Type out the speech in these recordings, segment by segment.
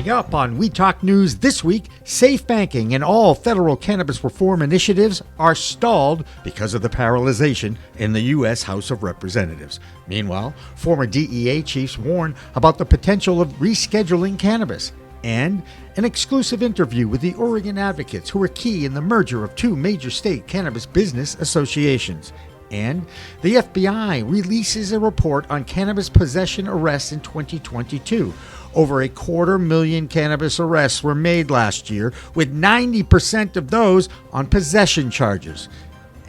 Coming up on We Talk News this week, safe banking and all federal cannabis reform initiatives are stalled because of the paralyzation in the U.S. House of Representatives. Meanwhile, former DEA chiefs warn about the potential of rescheduling cannabis. And an exclusive interview with the Oregon advocates who are key in the merger of two major state cannabis business associations. And the FBI releases a report on cannabis possession arrests in 2022. Over 250,000 cannabis arrests were made last year, with 90% of those on possession charges.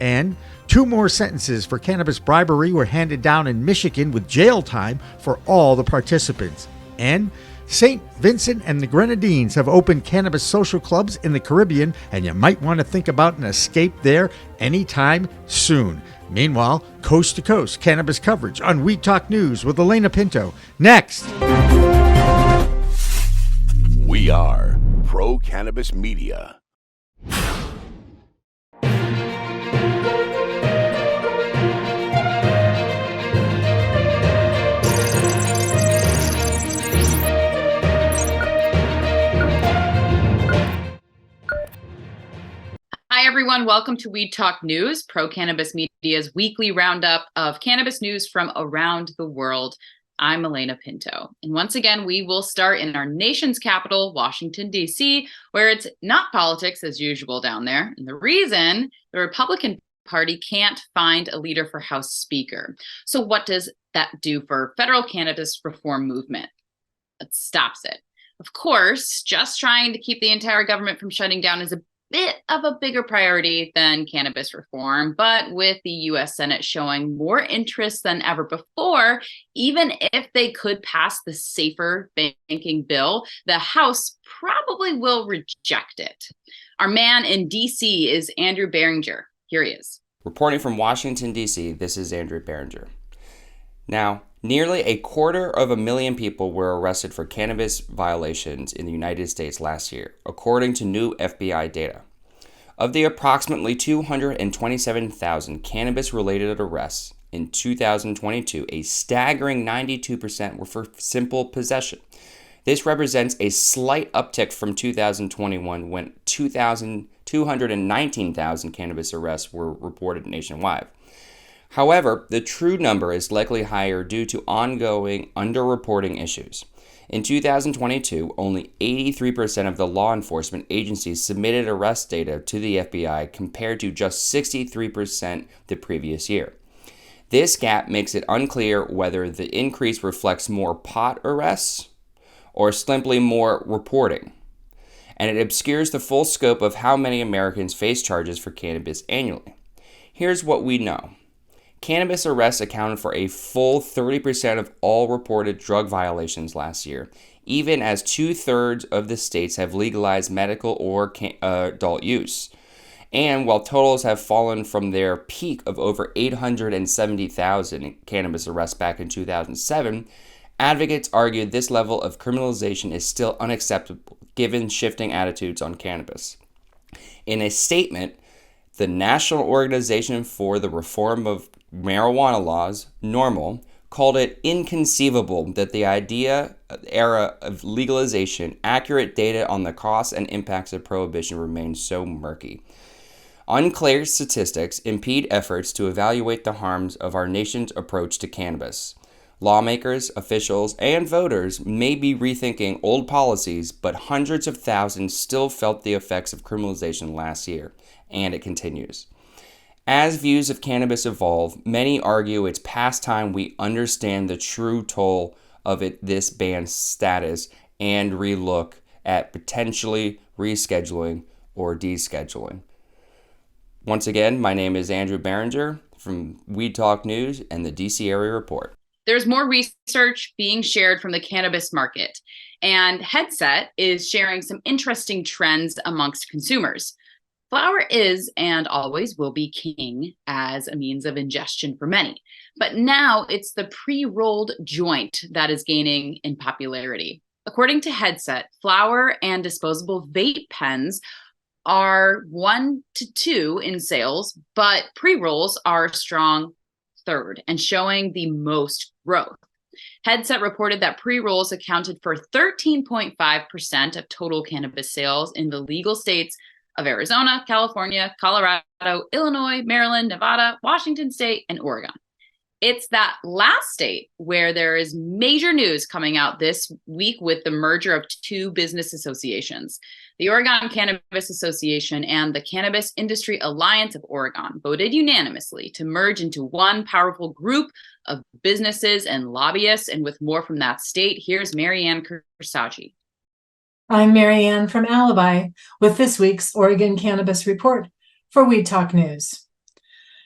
And 2 more sentences for cannabis bribery were handed down in Michigan with jail time for all the participants. And St. Vincent and the Grenadines have opened cannabis social clubs in the Caribbean, and you might want to think about an escape there anytime soon. Meanwhile, coast to coast cannabis coverage on We Talk News with Alaina Pinto. Next. We are Pro Cannabis Media. Hi, everyone. Welcome to We Talk News, Pro Cannabis Media's weekly roundup of cannabis news from around the world. I'm Alaina Pinto. And once again, we will start in our nation's capital, Washington, D.C., where it's not politics as usual down there. And the reason, the Republican Party can't find a leader for House Speaker. So what does that do for federal cannabis reform movement? It stops it. Of course, just trying to keep the entire government from shutting down is a bit of a bigger priority than cannabis reform, but with the U.S. Senate showing more interest than ever before, even if they could pass the safer banking bill, the House probably will reject it. Our man in D.C. is Andrew Behringer. Here he is. Reporting from Washington, D.C., this is Andrew Behringer. Now, nearly 250,000 people were arrested for cannabis violations in the United States last year, according to new FBI data. Of the approximately 227,000 cannabis-related arrests in 2022, a staggering 92% were for simple possession. This represents a slight uptick from 2021, when 219,000 cannabis arrests were reported nationwide. However, the true number is likely higher due to ongoing underreporting issues. In 2022, only 83% of the law enforcement agencies submitted arrest data to the FBI, compared to just 63% the previous year. This gap makes it unclear whether the increase reflects more pot arrests or simply more reporting, and it obscures the full scope of how many Americans face charges for cannabis annually. Here's what we know. Cannabis arrests accounted for a full 30% of all reported drug violations last year, even as 2/3 of the states have legalized medical or adult use. And while totals have fallen from their peak of over 870,000 cannabis arrests back in 2007, advocates argued this level of criminalization is still unacceptable given shifting attitudes on cannabis. In a statement, the National Organization for the Reform of Marijuana Laws, NORML, called it inconceivable that the era of legalization, accurate data on the costs and impacts of prohibition remains so murky. Unclear statistics impede efforts to evaluate the harms of our nation's approach to cannabis. Lawmakers, officials, and voters may be rethinking old policies, but hundreds of thousands still felt the effects of criminalization last year, and it continues. As views of cannabis evolve, many argue it's past time we understand the true toll of this ban's status and relook at potentially rescheduling or descheduling. Once again, my name is Andrew Behringer from We Talk News and the DC Area Report. There's more research being shared from the cannabis market, and Headset is sharing some interesting trends amongst consumers. Flower is and always will be king as a means of ingestion for many, but now it's the pre-rolled joint that is gaining in popularity. According to Headset, flower and disposable vape pens are 1 to 2 in sales, but pre-rolls are a strong third and showing the most growth. Headset reported that pre-rolls accounted for 13.5% of total cannabis sales in the legal states of Arizona, California, Colorado, Illinois, Maryland, Nevada, Washington State, and Oregon. It's that last state where there is major news coming out this week with the merger of two business associations. The Oregon Cannabis Association and the Cannabis Industry Alliance of Oregon voted unanimously to merge into one powerful group of businesses and lobbyists. And with more from that state, here's Marianne Cursetjee. I'm Marianne from Alibi with this week's Oregon Cannabis Report for Weed Talk News.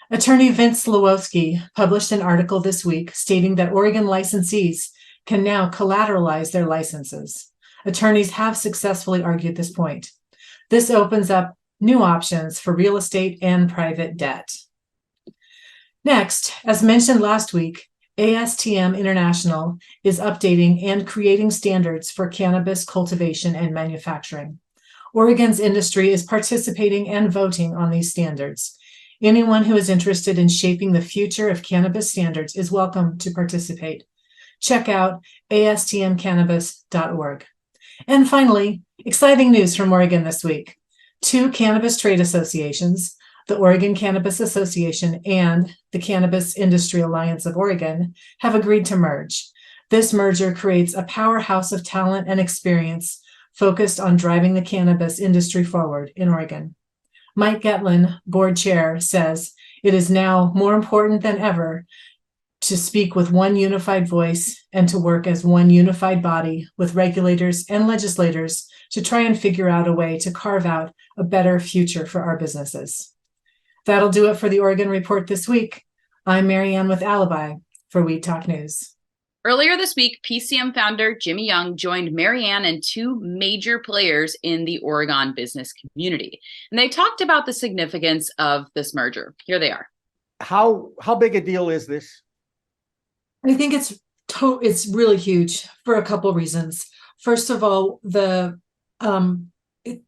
Attorney Vince Lewowski published an article this week stating that Oregon licensees can now collateralize their licenses. Attorneys have successfully argued this point. This opens up new options for real estate and private debt. Next, as mentioned last week, ASTM International is updating and creating standards for cannabis cultivation and manufacturing. Oregon's industry is participating and voting on these standards. Anyone who is interested in shaping the future of cannabis standards is welcome to participate. Check out astmcannabis.org. And finally, exciting news from Oregon this week. Two cannabis trade associations, the Oregon Cannabis Association and the Cannabis Industry Alliance of Oregon, have agreed to merge. This merger creates a powerhouse of talent and experience focused on driving the cannabis industry forward in Oregon. Mike Getlin, board chair, says it is now more important than ever to speak with one unified voice and to work as one unified body with regulators and legislators to try and figure out a way to carve out a better future for our businesses. That'll do it for the Oregon Report this week. I'm Marianne with Alibi for Weed Talk News. Earlier this week, PCM founder Jimmy Young joined Marianne and two major players in the Oregon business community. And they talked about the significance of this merger. Here they are. How big a deal is this? I think it's really huge for a couple reasons. First of all, the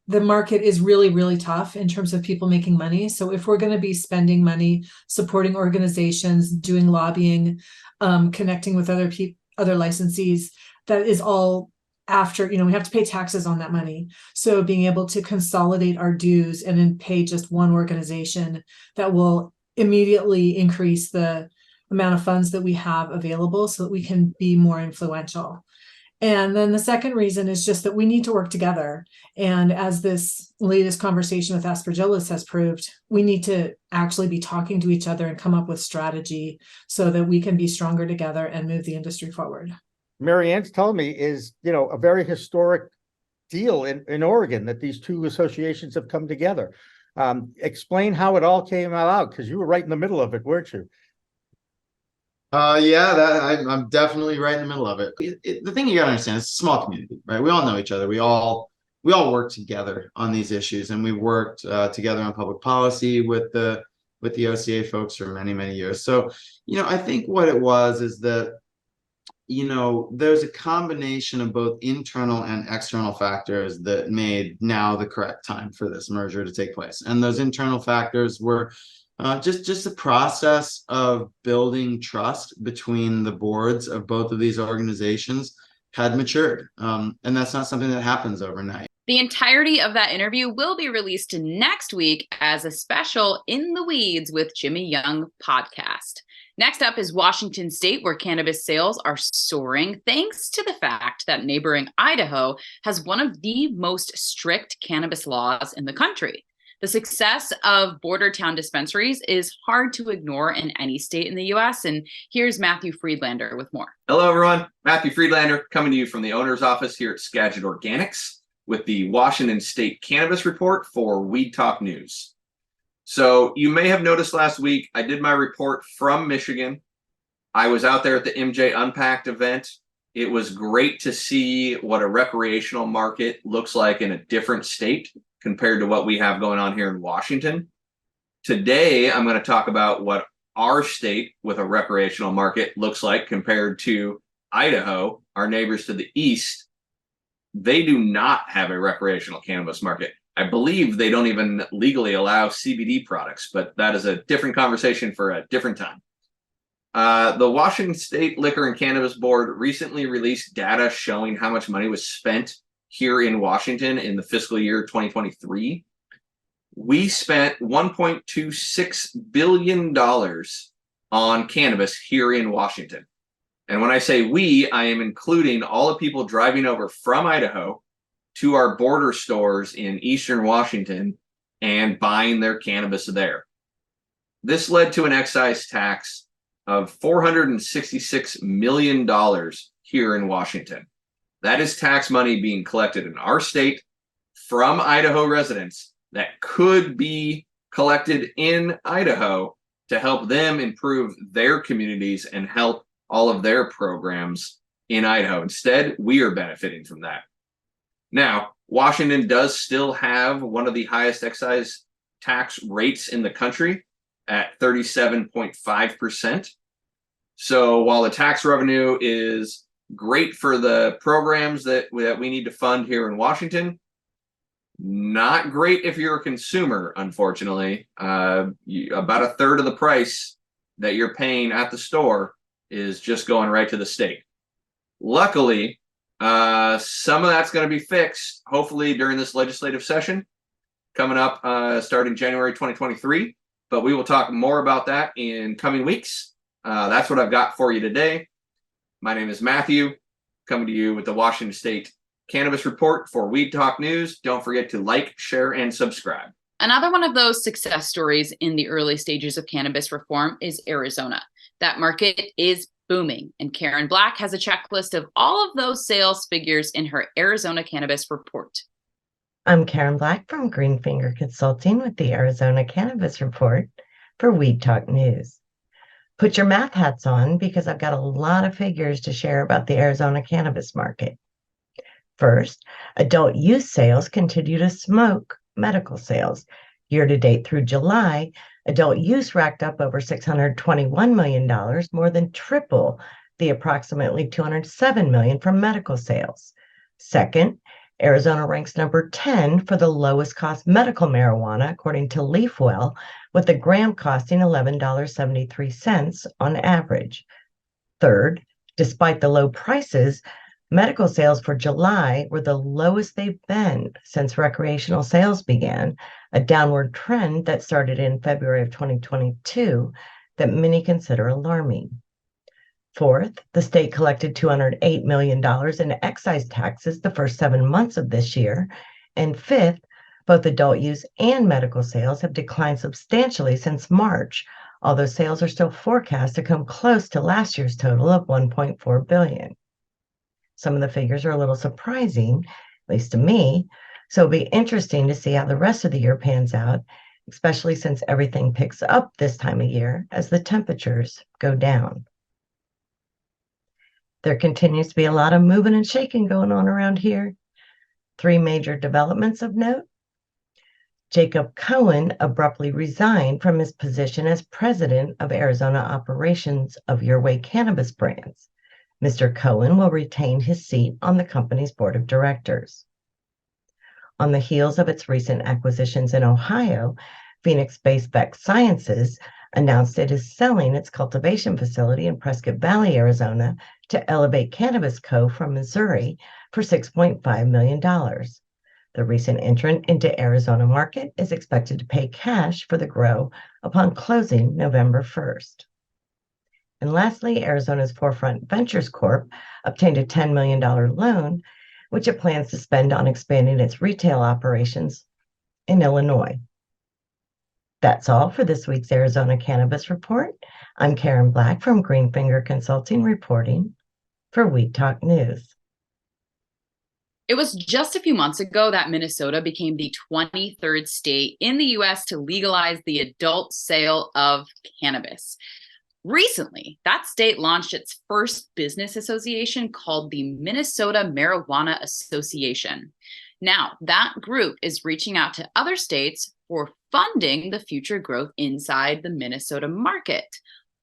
market is really, really tough in terms of people making money. So if we're going to be spending money, supporting organizations, doing lobbying, connecting with other licensees, that is all after, we have to pay taxes on that money. So being able to consolidate our dues and then pay just one organization, that will immediately increase the amount of funds that we have available so that we can be more influential. And then the second reason is just that we need to work together. And as this latest conversation with Aspergillus has proved, we need to actually be talking to each other and come up with strategy so that we can be stronger together and move the industry forward. Marianne's telling me is, a very historic deal in Oregon that these two associations have come together. Explain how it all came out, because you were right in the middle of it, weren't you? I'm definitely right in the middle of it. The thing you gotta understand, it's a small community, right? We all know each other. We all work together on these issues, and we worked together on public policy with the OCA folks for many, many years. So, I think what it was is that, there's a combination of both internal and external factors that made now the correct time for this merger to take place. And those internal factors were just the process of building trust between the boards of both of these organizations had matured. And that's not something that happens overnight. The entirety of that interview will be released next week as a special In the Weeds with Jimmy Young podcast. Next up is Washington State, where cannabis sales are soaring thanks to the fact that neighboring Idaho has one of the most strict cannabis laws in the country. The success of border town dispensaries is hard to ignore in any state in the U.S. And here's Matthew Friedlander with more. Hello, everyone. Matthew Friedlander coming to you from the owner's office here at Skagit Organics with the Washington State Cannabis Report for Weed Talk News. So you may have noticed last week, I did my report from Michigan. I was out there at the MJ Unpacked event. It was great to see what a recreational market looks like in a different state compared to what we have going on here in Washington. Today, I'm going to talk about what our state with a recreational market looks like compared to Idaho, our neighbors to the east. They do not have a recreational cannabis market. I believe they don't even legally allow CBD products, but that is a different conversation for a different time. The Washington State Liquor and Cannabis Board recently released data showing how much money was spent here in Washington in the fiscal year 2023. We spent $1.26 billion on cannabis here in Washington. And when I say we, I am including all the people driving over from Idaho to our border stores in Eastern Washington and buying their cannabis there. This led to an excise tax of $466 million here in Washington. That is tax money being collected in our state from Idaho residents that could be collected in Idaho to help them improve their communities and help all of their programs in Idaho. Instead, we are benefiting from that. Now, Washington does still have one of the highest excise tax rates in the country at 37.5%. So while the tax revenue is great for the programs that we need to fund here in Washington, not great if you're a consumer, unfortunately. About a third of the price that you're paying at the store is just going right to the state. Luckily, some of that's going to be fixed, hopefully during this legislative session coming up starting January 2023. But we will talk more about that in coming weeks. That's what I've got for you today. My name is Matthew, coming to you with the Washington State Cannabis Report for Weed Talk News. Don't forget to like, share, and subscribe. Another one of those success stories in the early stages of cannabis reform is Arizona. That market is booming, and Karen Black has a checklist of all of those sales figures in her Arizona Cannabis Report. I'm Karen Black from Greenfinger Consulting with the Arizona Cannabis Report for Weed Talk News. Put your math hats on because I've got a lot of figures to share about the Arizona cannabis market. First, adult use sales continue to smoke medical sales. Year to date through July, adult use racked up over $621 million, more than triple the approximately $207 million from medical sales. Second, Arizona ranks number 10 for the lowest cost medical marijuana, according to LeafWell, with a gram costing $11.73 on average. Third, despite the low prices, medical sales for July were the lowest they've been since recreational sales began, a downward trend that started in February of 2022 that many consider alarming. Fourth, the state collected $208 million in excise taxes the first 7 months of this year. And fifth, both adult use and medical sales have declined substantially since March, although sales are still forecast to come close to last year's total of $1.4 billion. Some of the figures are a little surprising, at least to me, so it'll be interesting to see how the rest of the year pans out, especially since everything picks up this time of year as the temperatures go down. There continues to be a lot of moving and shaking going on around here. 3 major developments of note. Jacob Cohen abruptly resigned from his position as president of Arizona operations of Your Way Cannabis Brands. Mr. Cohen will retain his seat on the company's board of directors. On the heels of its recent acquisitions in Ohio, Phoenix-based Vex Sciences announced it is selling its cultivation facility in Prescott Valley, Arizona, to Elevate Cannabis Co. from Missouri for $6.5 million. The recent entrant into Arizona market is expected to pay cash for the grow upon closing November 1st. And lastly, Arizona's Forefront Ventures Corp. Obtained a $10 million loan, which it plans to spend on expanding its retail operations in Illinois. That's all for this week's Arizona Cannabis Report. I'm Karen Black from Greenfinger Consulting reporting for Weed Talk News. It was just a few months ago that Minnesota became the 23rd state in the U.S. to legalize the adult sale of cannabis. Recently, that state launched its first business association called the Minnesota Marijuana Association. Now, that group is reaching out to other states for funding the future growth inside the Minnesota market.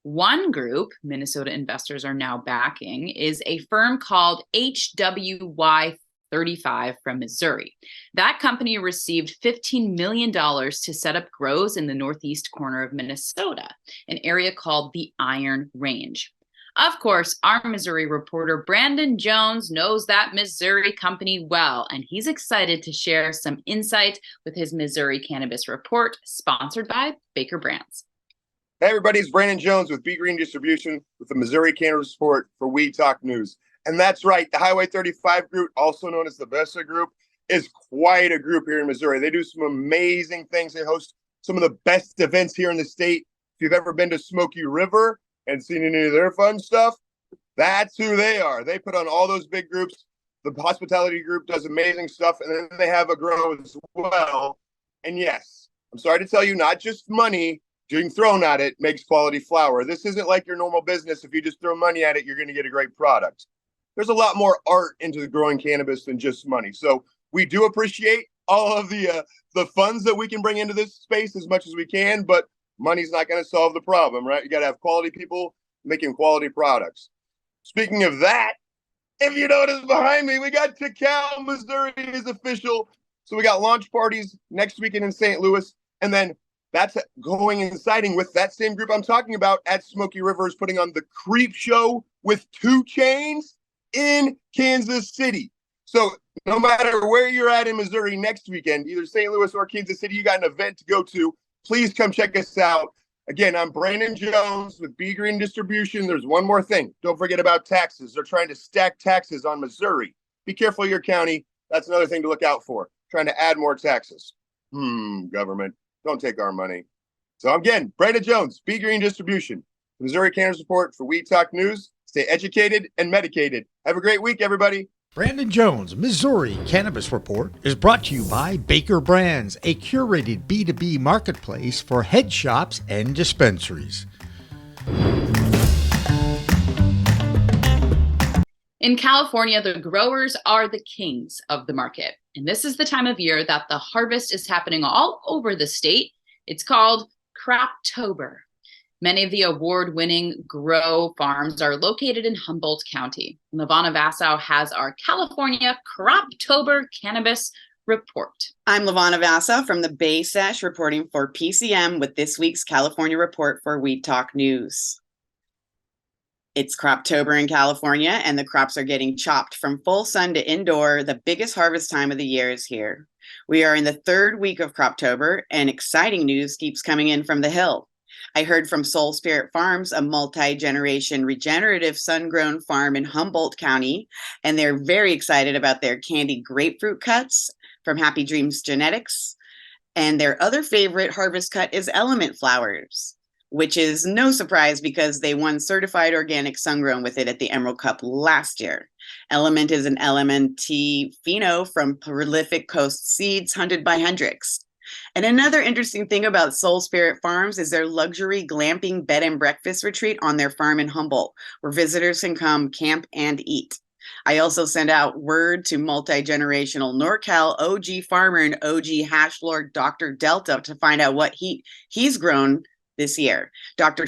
One group Minnesota investors are now backing is a firm called HWY 35 from Missouri. That company received $15 million to set up grows in the northeast corner of Minnesota, an area called the Iron Range. Of course, our Missouri reporter Brandon Jones knows that Missouri company well, and he's excited to share some insight with his Missouri Cannabis Report, sponsored by Baker Brands. Hey everybody, it's Brandon Jones with B Green Distribution with the Missouri Cannabis Report for Weed Talk News. And that's right, the Highway 35 group, also known as the Vesta group, is quite a group here in Missouri. They do some amazing things. They host some of the best events here in the state. If you've ever been to Smoky River and seen any of their fun stuff, that's who they are. They put on all those big groups. The hospitality group does amazing stuff, and then they have a grow as well. And yes, I'm sorry to tell you, not just money being thrown at it makes quality flower. This isn't like your normal business. If you just throw money at it, you're going to get a great product. There's a lot more art into the growing cannabis than just money. So we do appreciate all of the funds that we can bring into this space as much as we can, but money's not going to solve the problem, right? You got to have quality people making quality products. Speaking of that, if you notice behind me, we got Cal, Missouri is official. So we got launch parties next weekend in St. Louis. And then that's going and siding with that same group I'm talking about at Smoky River is putting on the Creep Show with 2 Chainz in Kansas City. So no matter where you're at in Missouri next weekend, either St. Louis or Kansas City, you got an event to go to. Please come check us out. Again, I'm Brandon Jones with B Green Distribution. There's one more thing. Don't forget about taxes. They're trying to stack taxes on Missouri. Be careful your county. That's another thing to look out for. Trying to add more taxes. Government. Don't take our money. So again, Brandon Jones, B Green Distribution, Missouri Cannabis Report for Weed Talk News. Stay educated and medicated. Have a great week, everybody. Brandon Jones, Missouri Cannabis Report is brought to you by Baker Brands, a curated B2B marketplace for head shops and dispensaries. In California, the growers are the kings of the market. And this is the time of year that the harvest is happening all over the state. It's called croptober. Many of the award-winning grow farms are located in Humboldt County. LeVanna Nassau has our California Croptober Cannabis Report. I'm LeVanna Nassau from the Bay Sesh reporting for PCM with this week's California Report for Weed Talk News. It's Croptober in California, and the crops are getting chopped from full sun to indoor. The biggest harvest time of the year is here. We are in the 3rd week of Croptober, and exciting news keeps coming in from the Hill. I heard from Soul Spirit Farms, a multi-generation regenerative sun-grown farm in Humboldt County, and they're very excited about their candy grapefruit cuts from Happy Dreams Genetics. And their other favorite harvest cut is Element Flowers, which is no surprise because they won certified organic sun-grown with it at the Emerald Cup last year. Element is an LMNT pheno from prolific coast seeds hunted by Hendrix. And another interesting thing about Soul Spirit Farms is their luxury glamping bed and breakfast retreat on their farm in Humboldt, where visitors can come camp and eat. I also sent out word to multi-generational NorCal OG farmer and OG hash lord Dr. Delta to find out what he's grown this year. Dr.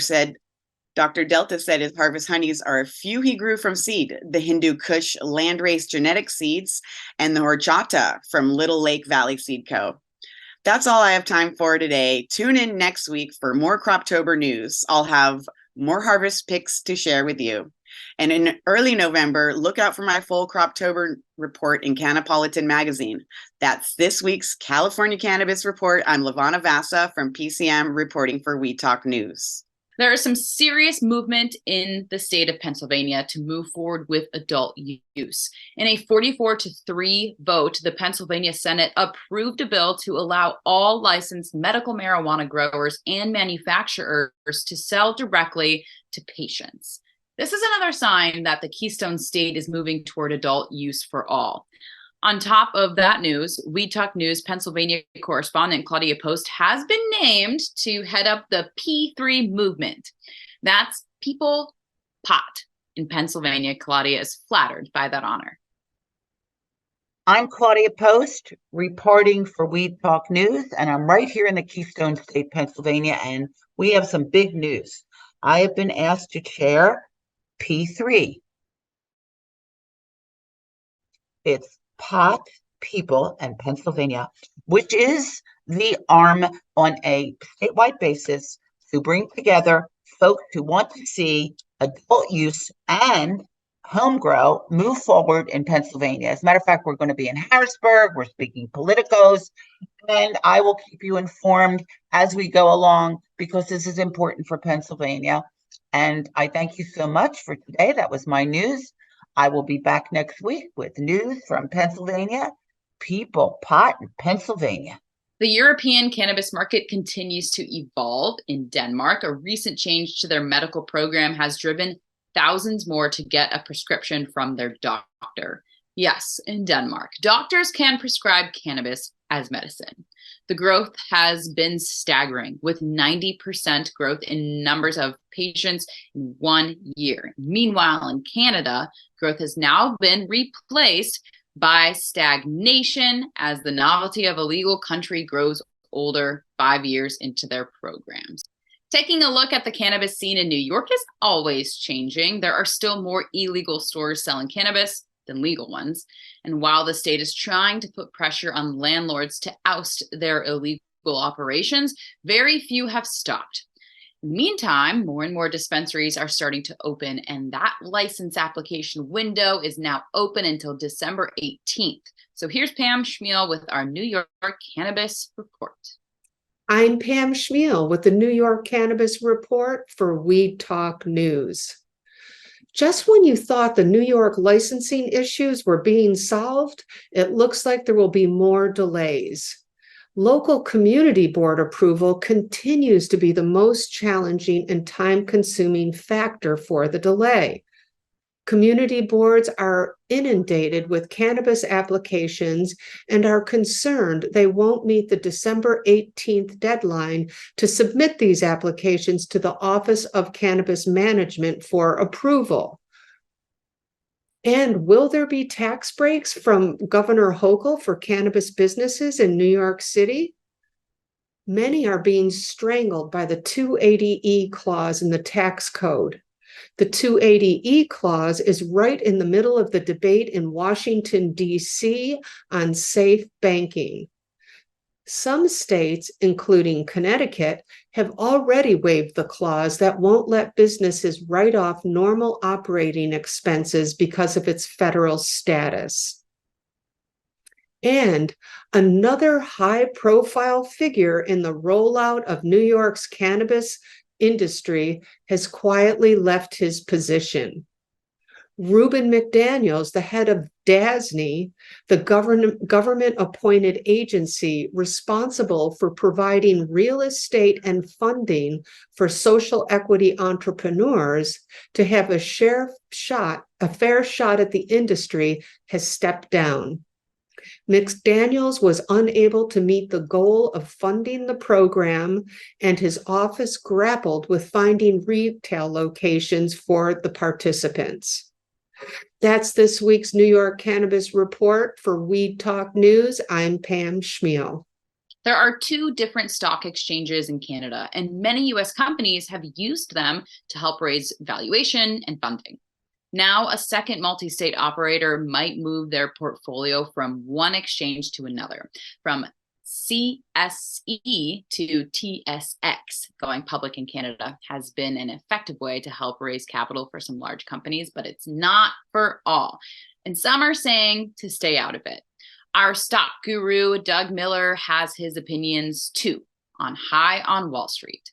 Delta said his harvest honeys are a few he grew from seed, the Hindu Kush landrace genetic seeds and the horchata from Little Lake Valley Seed Co. That's all I have time for today. Tune in next week for more Croptober news. I'll have more harvest picks to share with you. And in early November, look out for my full Croptober report in Cannapolitan magazine. That's this week's California Cannabis Report. I'm LeVanna Nassau from PCM reporting for Weed Talk News. There is some serious movement in the state of Pennsylvania to move forward with adult use. In a 44-3 vote, the Pennsylvania Senate approved a bill to allow all licensed medical marijuana growers and manufacturers to sell directly to patients. This is another sign that the Keystone State is moving toward adult use for all. On top of that news, Weed Talk News Pennsylvania correspondent Claudia Post has been named to head up the P3 movement. That's People Pot in Pennsylvania. Claudia is flattered by that honor. I'm Claudia Post, reporting for Weed Talk News, and I'm right here in the Keystone State, Pennsylvania, and we have some big news. I have been asked to chair P3. It's pot people and Pennsylvania, which is the arm on a statewide basis to bring together folks who want to see adult use and home grow move forward in Pennsylvania. As a matter of fact, we're going to be in Harrisburg. We're speaking politicos, and I will keep you informed as we go along because this is important for Pennsylvania. And I thank you so much for today. That was my news. I will be back next week with news from Pennsylvania. People, pot in Pennsylvania. The European cannabis market continues to evolve. In Denmark, a recent change to their medical program has driven thousands more to get a prescription from their doctor. Yes, in Denmark, doctors can prescribe cannabis as medicine. The growth has been staggering, with 90% growth in numbers of patients in 1 year. Meanwhile, in Canada, growth has now been replaced by stagnation as the novelty of a legal country grows older 5 years into their programs. Taking a look at the cannabis scene in New York is always changing. There are still more illegal stores selling cannabis than legal ones. And while the state is trying to put pressure on landlords to oust their illegal operations, very few have stopped. Meantime, more and more dispensaries are starting to open, and that license application window is now open until December 18th. So here's Pam Chmiel with our New York Cannabis Report. I'm Pam Chmiel with the New York Cannabis Report for Weed Talk News. Just when you thought the New York licensing issues were being solved, it looks like there will be more delays. Local community board approval continues to be the most challenging and time-consuming factor for the delay. Community boards are inundated with cannabis applications and are concerned they won't meet the December 18th deadline to submit these applications to the Office of Cannabis Management for approval. And will there be tax breaks from Governor Hochul for cannabis businesses in New York City? Many are being strangled by the 280E clause in the tax code. The 280E clause is right in the middle of the debate in Washington, D.C. on safe banking. Some states, including Connecticut, have already waived the clause that won't let businesses write off normal operating expenses because of its federal status. And another high-profile figure in the rollout of New York's cannabis industry has quietly left his position. Reuben McDaniels, the head of DASNY, the government-appointed agency responsible for providing real estate and funding for social equity entrepreneurs to have a fair shot at the industry, has stepped down. McDaniels was unable to meet the goal of funding the program, and his office grappled with finding retail locations for the participants. That's this week's New York Cannabis Report for Weed Talk News. I'm Pam Chmiel. There are 2 different stock exchanges in Canada, and many U.S. companies have used them to help raise valuation and funding. Now, a second multi-state operator might move their portfolio from one exchange to another, from CSE to TSX. Going public in Canada has been an effective way to help raise capital for some large companies, but it's not for all. And some are saying to stay out of it. Our stock guru, Doug Miller, has his opinions too on High on Wall Street.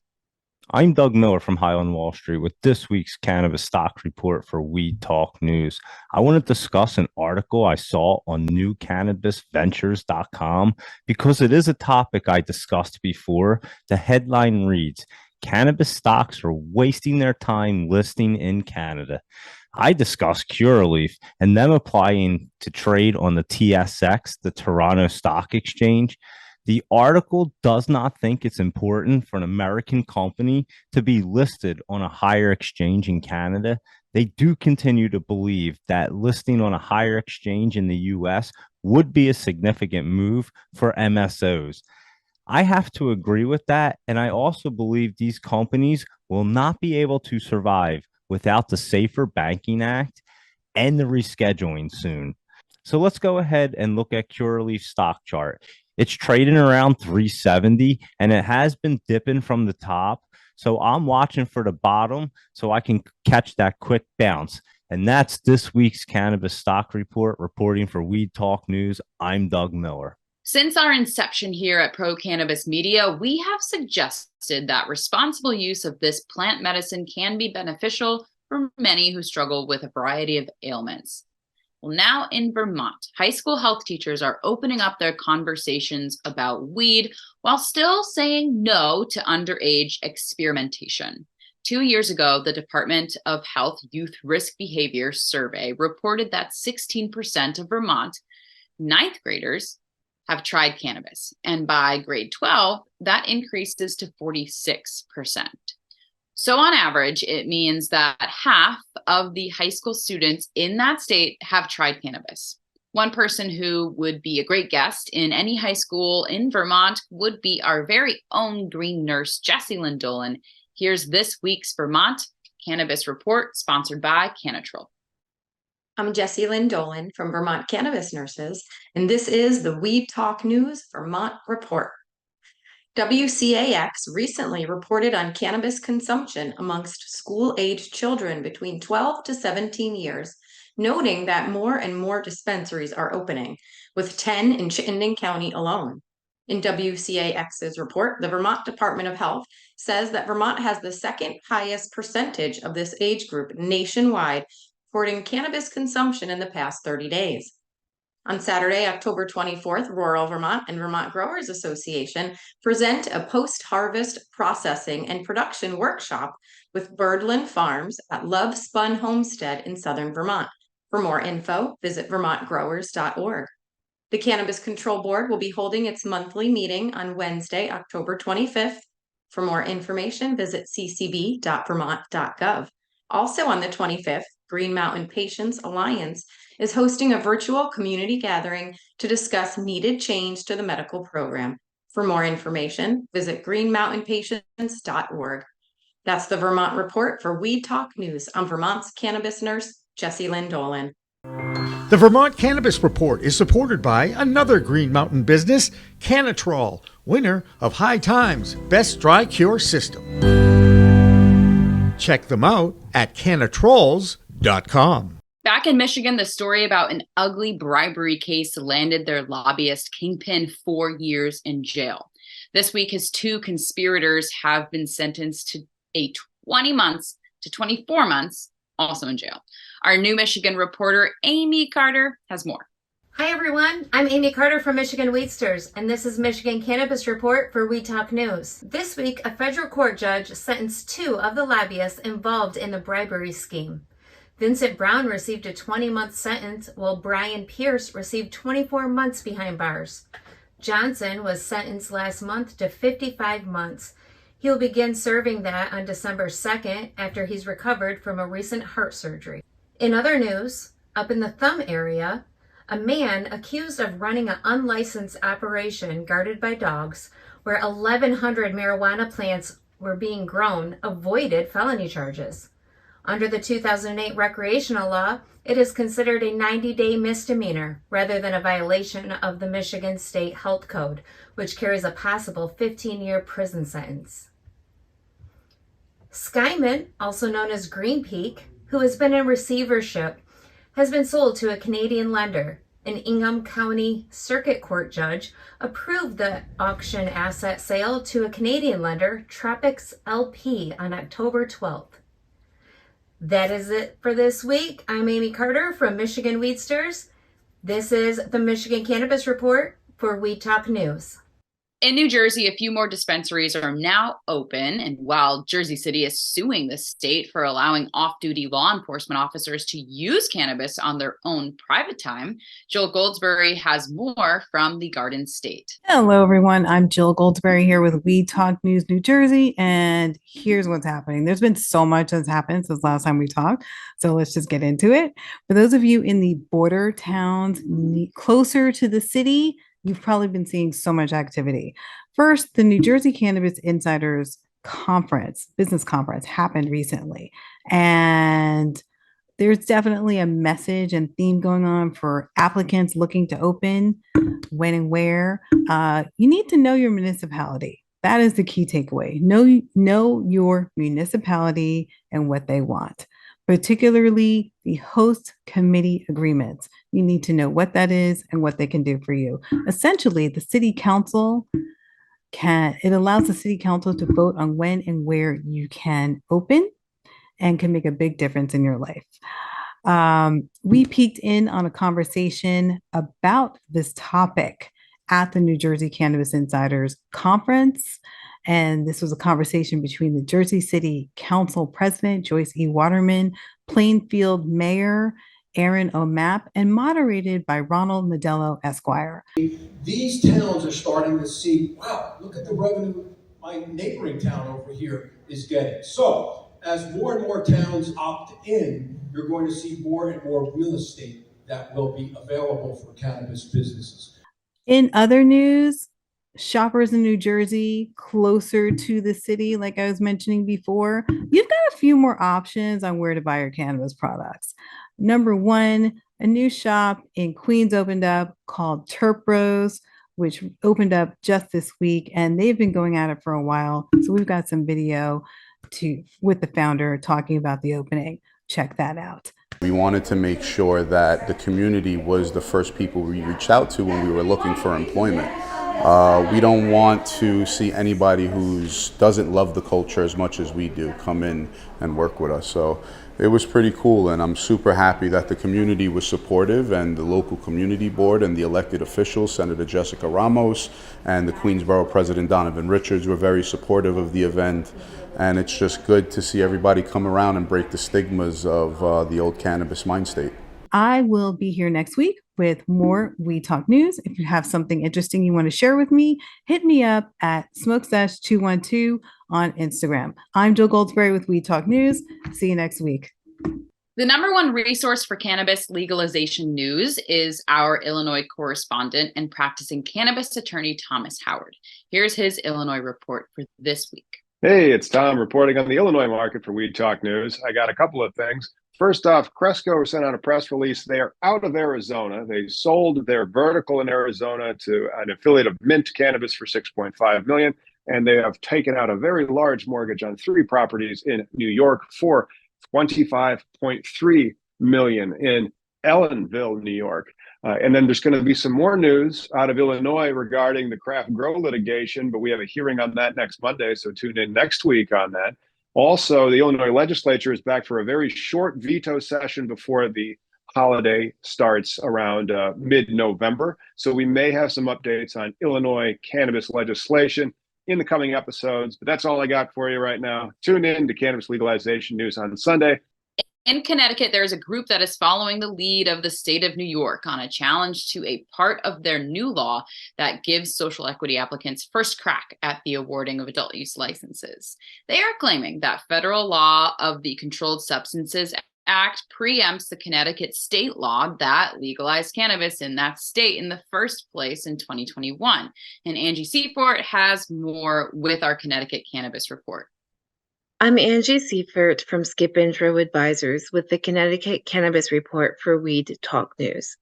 I'm Doug Miller from High on Wall Street with this week's cannabis stock report for Weed Talk News. I want to discuss an article I saw on newcannabisventures.com because it is a topic I discussed before. The headline reads, "Cannabis stocks are wasting their time listing in Canada." I discussed Curaleaf and them applying to trade on the TSX, the Toronto Stock Exchange. The article does not think it's important for an American company to be listed on a higher exchange in Canada. They do continue to believe that listing on a higher exchange in the US would be a significant move for MSOs. I have to agree with that, and I also believe these companies will not be able to survive without the Safer Banking Act and the rescheduling soon. So let's go ahead and look at Curaleaf's stock chart. It's trading around 370 and it has been dipping from the top. So I'm watching for the bottom so I can catch that quick bounce. And that's this week's cannabis stock report. Reporting for Weed Talk News, I'm Doug Miller. Since our inception here at Pro Cannabis Media, we have suggested that responsible use of this plant medicine can be beneficial for many who struggle with a variety of ailments. Well, now in Vermont, high school health teachers are opening up their conversations about weed while still saying no to underage experimentation. 2 years ago, the Department of Health Youth Risk Behavior Survey reported that 16% of Vermont ninth graders have tried cannabis, and by grade 12, that increases to 46%. So on average, it means that half of the high school students in that state have tried cannabis. One person who would be a great guest in any high school in Vermont would be our very own green nurse, Jessilyn Dolan. Here's this week's Vermont Cannabis Report, sponsored by Cannatryl. I'm Jessilyn Dolan from Vermont Cannabis Nurses, and this is the Weed Talk News Vermont Report. WCAX recently reported on cannabis consumption amongst school-aged children between 12 to 17 years, noting that more and more dispensaries are opening, with 10 in Chittenden County alone. In WCAX's report, the Vermont Department of Health says that Vermont has the second highest percentage of this age group nationwide, reporting cannabis consumption in the past 30 days. On Saturday, October 24th, Rural Vermont and Vermont Growers Association present a post-harvest processing and production workshop with Birdland Farms at Love Spun Homestead in southern Vermont. For more info, visit vermontgrowers.org. The Cannabis Control Board will be holding its monthly meeting on Wednesday, October 25th. For more information, visit ccb.vermont.gov. Also on the 25th, Green Mountain Patients Alliance is hosting a virtual community gathering to discuss needed change to the medical program. For more information, visit greenmountainpatients.org. That's the Vermont Report for Weed Talk News. I'm Vermont's cannabis nurse, Jessilyn Dolan. The Vermont Cannabis Report is supported by another Green Mountain business, Cannatryl, winner of High Times Best Dry Cure System. Check them out at cannatryls.com. Back in Michigan, the story about an ugly bribery case landed their lobbyist Kingpin 4 years in jail. This week, his two conspirators have been sentenced to 20 months to 24 months, also in jail. Our new Michigan reporter, Amie Carter, has more. Hi, everyone. I'm Amie Carter from Michigan Weedsters, and this is Michigan Cannabis Report for Weed Talk News. This week, a federal court judge sentenced 2 of the lobbyists involved in the bribery scheme. Vincent Brown received a 20-month sentence, while Brian Pierce received 24 months behind bars. Johnson was sentenced last month to 55 months. He'll begin serving that on December 2nd after he's recovered from a recent heart surgery. In other news, up in the Thumb area, a man accused of running an unlicensed operation guarded by dogs where 1,100 marijuana plants were being grown avoided felony charges. Under the 2008 recreational law, it is considered a 90-day misdemeanor rather than a violation of the Michigan State Health Code, which carries a possible 15-year prison sentence. Skyman, also known as Green Peak, who has been in receivership, has been sold to a Canadian lender. An Ingham County Circuit Court judge approved the auction asset sale to a Canadian lender, Tropics LP, on October 12th. That is it for this week. I'm Amie Carter from Michigan Weedsters. This is the Michigan Cannabis Report for Weed Talk News. In New Jersey, a few more dispensaries are now open, and while Jersey City is suing the state for allowing off-duty law enforcement officers to use cannabis on their own private time, Jill Goldsberry has more from the Garden State. Hello, everyone. I'm Jill Goldsberry here with Weed Talk News New Jersey, and here's what's happening. There's been so much that's happened since last time we talked, so let's just get into it. For those of you in the border towns closer to the city, you've probably been seeing so much activity. First, the New Jersey Cannabis Insiders Conference, business conference, happened recently. And there's definitely a message and theme going on for applicants looking to open, when and where. You need to know your municipality. That is the key takeaway. Know your municipality and what they want, particularly the host committee agreements. You need to know what that is and what they can do for you. Essentially, the city council it allows the city council to vote on when and where you can open and can make a big difference in your life. We peeked in on a conversation about this topic at the New Jersey Cannabis Insiders Conference. And this was a conversation between the Jersey City Council President, Joyce E. Waterman, Plainfield Mayor, Aaron O'Mapp, and moderated by Ronald Modello, Esquire. These towns are starting to see, wow, look at the revenue my neighboring town over here is getting. So as more and more towns opt in, you're going to see more and more real estate that will be available for cannabis businesses. In other news, shoppers in New Jersey, closer to the city, like I was mentioning before, you've got a few more options on where to buy your cannabis products. Number one, a new shop in Queens opened up called Terp Bros, which opened up just this week, and they've been going at it for a while. So we've got some video with the founder talking about the opening. Check that out. We wanted to make sure that the community was the first people we reached out to when we were looking for employment. We don't want to see anybody who doesn't love the culture as much as we do come in and work with us. So it was pretty cool, and I'm super happy that the community was supportive, and the local community board and the elected officials, Senator Jessica Ramos and the Queensborough President Donovan Richards, were very supportive of the event. And it's just good to see everybody come around and break the stigmas of the old cannabis mind state. I will be here next week with more Weed Talk News. If you have something interesting you want to share with me, hit me up at smokestash212 on Instagram. I'm Jill Goldsberry with Weed Talk News. See you next week. The number one resource for cannabis legalization news is our Illinois correspondent and practicing cannabis attorney, Thomas Howard. Here's his Illinois report for this week. Hey, it's Tom reporting on the Illinois market for Weed Talk News. I got a couple of things. First off, Cresco sent out a press release. They are out of Arizona. They sold their vertical in Arizona to an affiliate of Mint Cannabis for $6.5 million, and they have taken out a very large mortgage on 3 properties in New York for $25.3 million in Ellenville, New York. And then there's going to be some more news out of Illinois regarding the craft grow litigation, but we have a hearing on that next Monday, so tune in next week on that. Also, the Illinois legislature is back for a very short veto session before the holiday starts around mid-November. So we may have some updates on Illinois cannabis legislation in the coming episodes, but that's all I got for you right now. Tune in to Cannabis Legalization News on Sunday. In Connecticut, there is a group that is following the lead of the state of New York on a challenge to a part of their new law that gives social equity applicants first crack at the awarding of adult use licenses. They are claiming that federal law of the Controlled Substances Act preempts the Connecticut state law that legalized cannabis in that state in the first place in 2021. And Angie Siefert has more with our Connecticut Cannabis Report. I'm Angie Siefert from Skip Intro Advisors with the Connecticut Cannabis Report for Weed Talk News.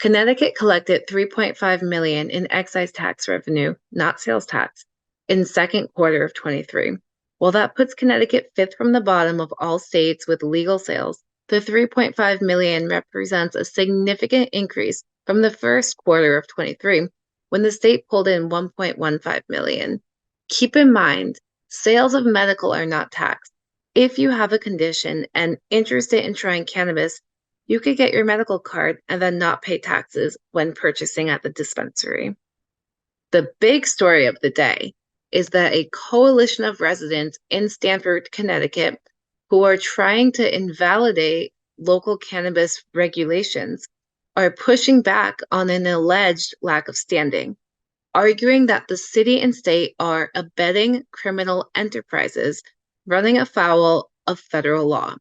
Connecticut collected $3.5 million in excise tax revenue, not sales tax, in second quarter of 23. While that puts Connecticut 5th from the bottom of all states with legal sales, the $3.5 million represents a significant increase from the first quarter of 23, when the state pulled in $1.15 million. Keep in mind, sales of medical are not taxed. If you have a condition and interested in trying cannabis, you could get your medical card and then not pay taxes when purchasing at the dispensary. The big story of the day is that a coalition of residents in Stamford, Connecticut, who are trying to invalidate local cannabis regulations, are pushing back on an alleged lack of standing, arguing that the city and state are abetting criminal enterprises running afoul of federal law.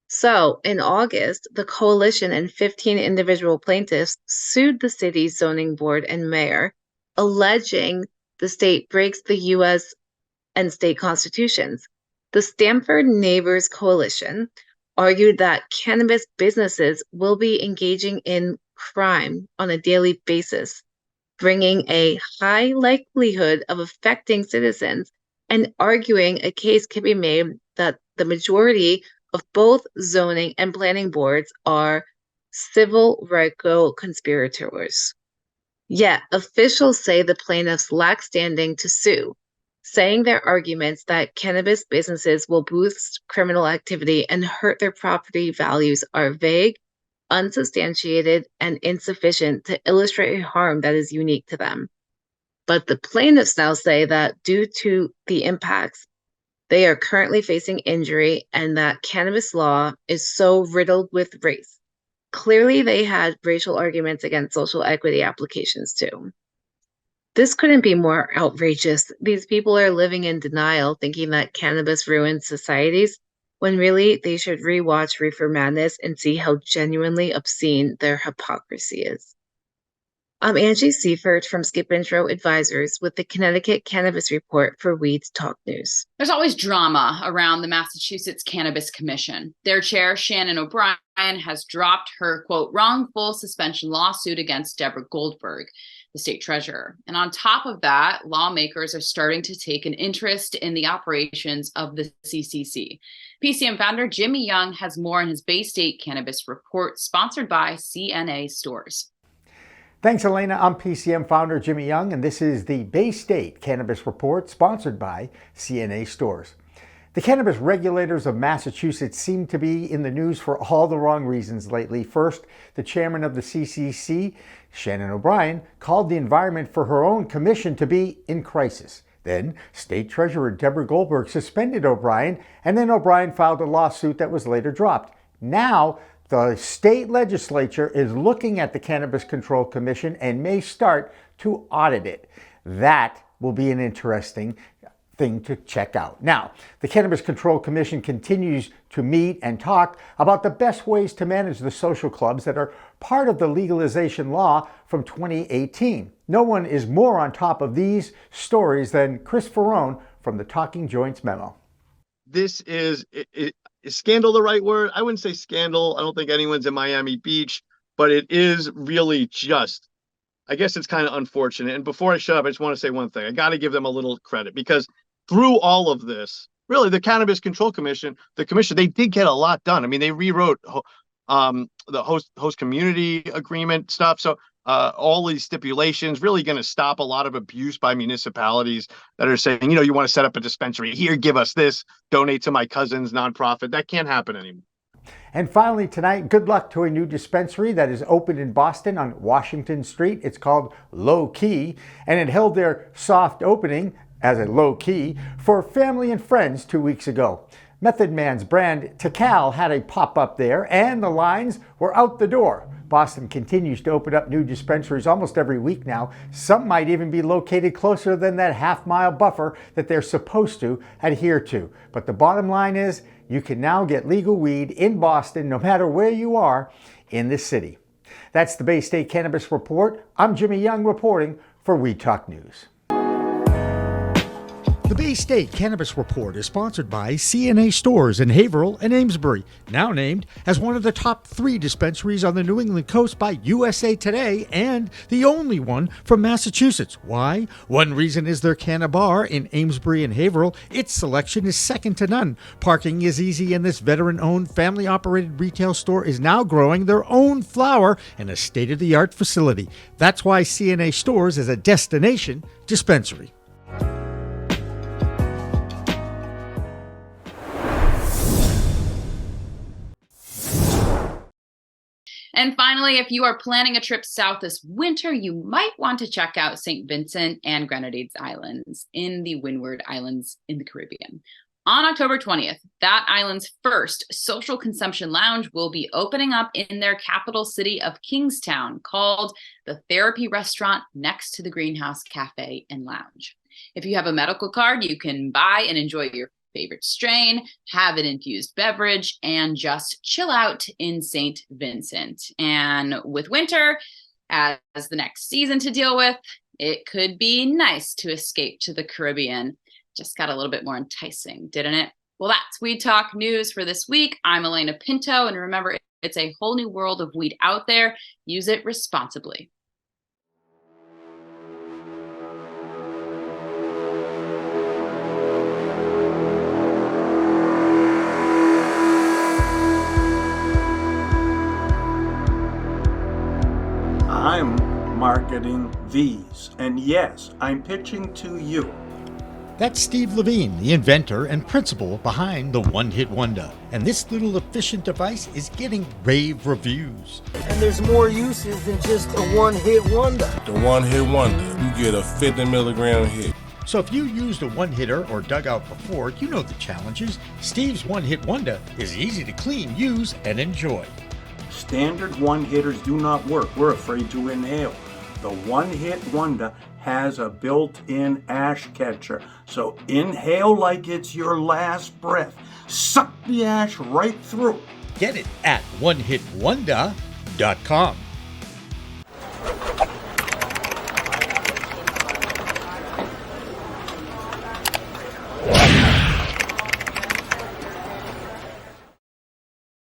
So, in August, the coalition and 15 individual plaintiffs sued the city's zoning board and mayor, alleging the state breaks the U.S. and state constitutions. The Stamford Neighbors Coalition, argued that cannabis businesses will be engaging in crime on a daily basis, bringing a high likelihood of affecting citizens, and arguing a case can be made that the majority of both zoning and planning boards are civil RICO conspirators. Yet, officials say the plaintiffs lack standing to sue, saying their arguments that cannabis businesses will boost criminal activity and hurt their property values are vague, unsubstantiated, and insufficient to illustrate harm that is unique to them. But the plaintiffs now say that due to the impacts, they are currently facing injury and that cannabis law is so riddled with race. Clearly, they had racial arguments against social equity applications too. This couldn't be more outrageous. These people are living in denial, thinking that cannabis ruins societies, when really they should rewatch Reefer Madness and see how genuinely obscene their hypocrisy is. I'm Angie Siefert from Skip Intro Advisors with the Connecticut Cannabis Report for Weed Talk News. There's always drama around the Massachusetts Cannabis Commission. Their chair, Shannon O'Brien, has dropped her, quote, wrongful suspension lawsuit against Deborah Goldberg, the state treasurer. And on top of that, lawmakers are starting to take an interest in the operations of the CCC. PCM founder Jimmy Young has more in his Bay State Cannabis Report, sponsored by CNA Stores. Thanks, Alaina. I'm PCM founder Jimmy Young, and this is the Bay State Cannabis Report, sponsored by CNA Stores. The cannabis regulators of Massachusetts seem to be in the news for all the wrong reasons lately. First, the chairman of the CCC, Shannon O'Brien, called the environment for her own commission to be in crisis. Then, State Treasurer Deborah Goldberg suspended O'Brien, and then O'Brien filed a lawsuit that was later dropped. Now, the state legislature is looking at the Cannabis Control Commission and may start to audit it. That will be an interesting thing to check out. Now, the Cannabis Control Commission continues to meet and talk about the best ways to manage the social clubs that are part of the legalization law from 2018. No one is more on top of these stories than Chris Ferrone from the Talking Joints memo. This is scandal the right word? I wouldn't say scandal. I don't think anyone's in Miami Beach, but it is really just, I guess it's kind of unfortunate. And before I shut up, I just want to say one thing. I got to give them a little credit, because through all of this, really, the Cannabis Control Commission, they did get a lot done. I mean, they rewrote the host community agreement stuff. So all these stipulations really going to stop a lot of abuse by municipalities that are saying, you want to set up a dispensary here, give us this, donate to my cousin's nonprofit. That can't happen anymore. And finally tonight, good luck to a new dispensary that is open in Boston on Washington Street. It's called Low Key, and it held their soft opening as a low key for family and friends 2 weeks ago. Method Man's brand Tikal had a pop-up there, and the lines were out the door. Boston continues to open up new dispensaries almost every week now. Some might even be located closer than that half-mile buffer that they're supposed to adhere to. But the bottom line is, you can now get legal weed in Boston no matter where you are in the city. That's the Bay State Cannabis Report. I'm Jimmy Young reporting for Weed Talk News. The Bay State Cannabis Report is sponsored by CNA Stores in Haverhill and Amesbury, now named as one of the top 3 dispensaries on the New England coast by USA Today and the only one from Massachusetts. Why? One reason is their Canna Bar in Amesbury and Haverhill. Its selection is second to none. Parking is easy, and this veteran-owned, family-operated retail store is now growing their own flower in a state-of-the-art facility. That's why CNA Stores is a destination dispensary. And finally, if you are planning a trip south this winter, you might want to check out St. Vincent and Grenadines Islands in the Windward Islands in the Caribbean. On October 20th, that island's first social consumption lounge will be opening up in their capital city of Kingstown, called the Therapy Restaurant next to the Greenhouse Cafe and Lounge. If you have a medical card, you can buy and enjoy your favorite strain, have an infused beverage, and just chill out in St. Vincent. And with winter as the next season to deal with, it could be nice to escape to the Caribbean. Just got a little bit more enticing, didn't it? Well, that's Weed Talk News for this week. I'm Alaina Pinto, and remember, it's a whole new world of weed out there. Use it responsibly. I'm marketing these, and yes, I'm pitching to you. That's Steve Levine, the inventor and principal behind the One Hit Wonder. And this little efficient device is getting rave reviews. And there's more uses than just a one-hit wonder. The One Hit Wonder, you get a 50 milligram hit. So if you used a one-hitter or dug out before, you know the challenges. Steve's One Hit Wonder is easy to clean, use, and enjoy. Standard one-hitters do not work. We're afraid to inhale. The One Hit Wonder has a built-in ash catcher. So inhale like it's your last breath. Suck the ash right through. Get it at onehitwonder.com.